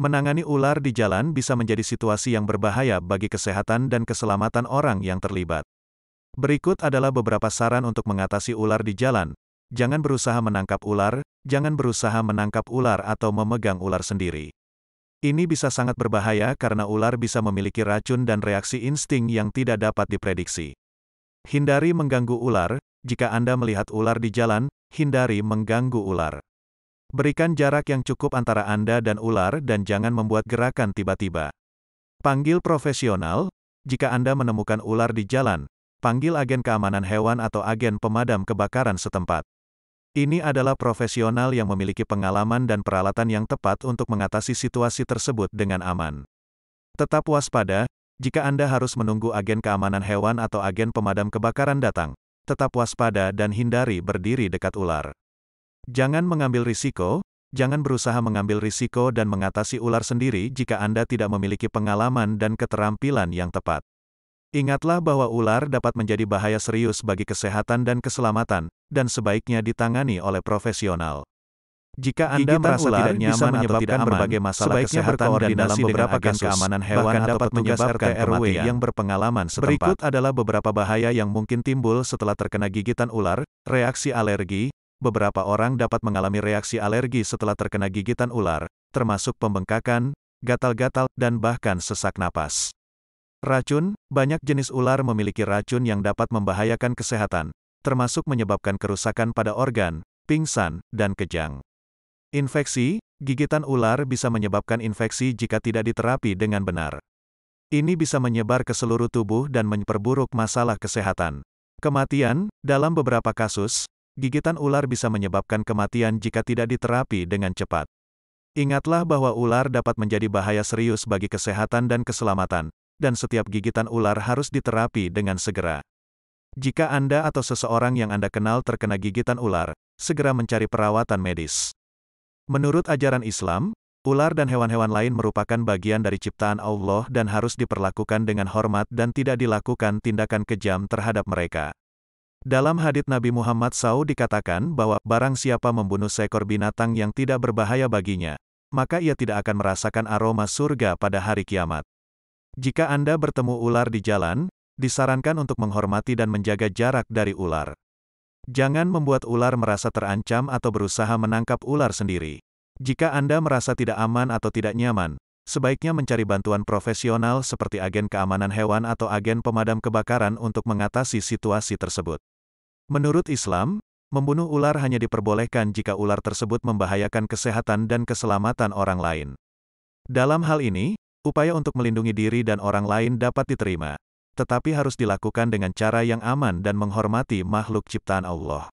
Menangani ular di jalan bisa menjadi situasi yang berbahaya bagi kesehatan dan keselamatan orang yang terlibat. Berikut adalah beberapa saran untuk mengatasi ular di jalan. Jangan berusaha menangkap ular, jangan berusaha menangkap ular atau memegang ular sendiri. Ini bisa sangat berbahaya karena ular bisa memiliki racun dan reaksi insting yang tidak dapat diprediksi. Hindari mengganggu ular. Jika Anda melihat ular di jalan, hindari mengganggu ular. Berikan jarak yang cukup antara Anda dan ular dan jangan membuat gerakan tiba-tiba. Panggil profesional. Jika Anda menemukan ular di jalan, panggil agen keamanan hewan atau agen pemadam kebakaran setempat. Ini adalah profesional yang memiliki pengalaman dan peralatan yang tepat untuk mengatasi situasi tersebut dengan aman. Tetap waspada. Jika Anda harus menunggu agen keamanan hewan atau agen pemadam kebakaran datang, tetap waspada dan hindari berdiri dekat ular. Jangan mengambil risiko. Jangan berusaha mengambil risiko dan mengatasi ular sendiri jika Anda tidak memiliki pengalaman dan keterampilan yang tepat. Ingatlah bahwa ular dapat menjadi bahaya serius bagi kesehatan dan keselamatan, dan sebaiknya ditangani oleh profesional. Jika Anda merasa tidak nyaman atau tidak aman, berbagai masalah kesehatan dan dalam beberapa kasus, keamanan hewan atau petugas RT RW yang berpengalaman setempat. Berikut adalah beberapa bahaya yang mungkin timbul setelah terkena gigitan ular. Reaksi alergi. Beberapa orang dapat mengalami reaksi alergi setelah terkena gigitan ular, termasuk pembengkakan, gatal-gatal, dan bahkan sesak napas. Racun. Banyak jenis ular memiliki racun yang dapat membahayakan kesehatan, termasuk menyebabkan kerusakan pada organ, pingsan, dan kejang. Infeksi. Gigitan ular bisa menyebabkan infeksi jika tidak diterapi dengan benar. Ini bisa menyebar ke seluruh tubuh dan memperburuk masalah kesehatan. Kematian. Dalam beberapa kasus, gigitan ular bisa menyebabkan kematian jika tidak diterapi dengan cepat. Ingatlah bahwa ular dapat menjadi bahaya serius bagi kesehatan dan keselamatan, dan setiap gigitan ular harus diterapi dengan segera. Jika Anda atau seseorang yang Anda kenal terkena gigitan ular, segera mencari perawatan medis. Menurut ajaran Islam, ular dan hewan-hewan lain merupakan bagian dari ciptaan Allah dan harus diperlakukan dengan hormat dan tidak dilakukan tindakan kejam terhadap mereka. Dalam hadits Nabi Muhammad SAW dikatakan bahwa, barang siapa membunuh seekor binatang yang tidak berbahaya baginya, maka ia tidak akan merasakan aroma surga pada hari kiamat. Jika Anda bertemu ular di jalan, disarankan untuk menghormati dan menjaga jarak dari ular. Jangan membuat ular merasa terancam atau berusaha menangkap ular sendiri. Jika Anda merasa tidak aman atau tidak nyaman, sebaiknya mencari bantuan profesional seperti agen keamanan hewan atau agen pemadam kebakaran untuk mengatasi situasi tersebut. Menurut Islam, membunuh ular hanya diperbolehkan jika ular tersebut membahayakan kesehatan dan keselamatan orang lain. Dalam hal ini, upaya untuk melindungi diri dan orang lain dapat diterima, tetapi harus dilakukan dengan cara yang aman dan menghormati makhluk ciptaan Allah.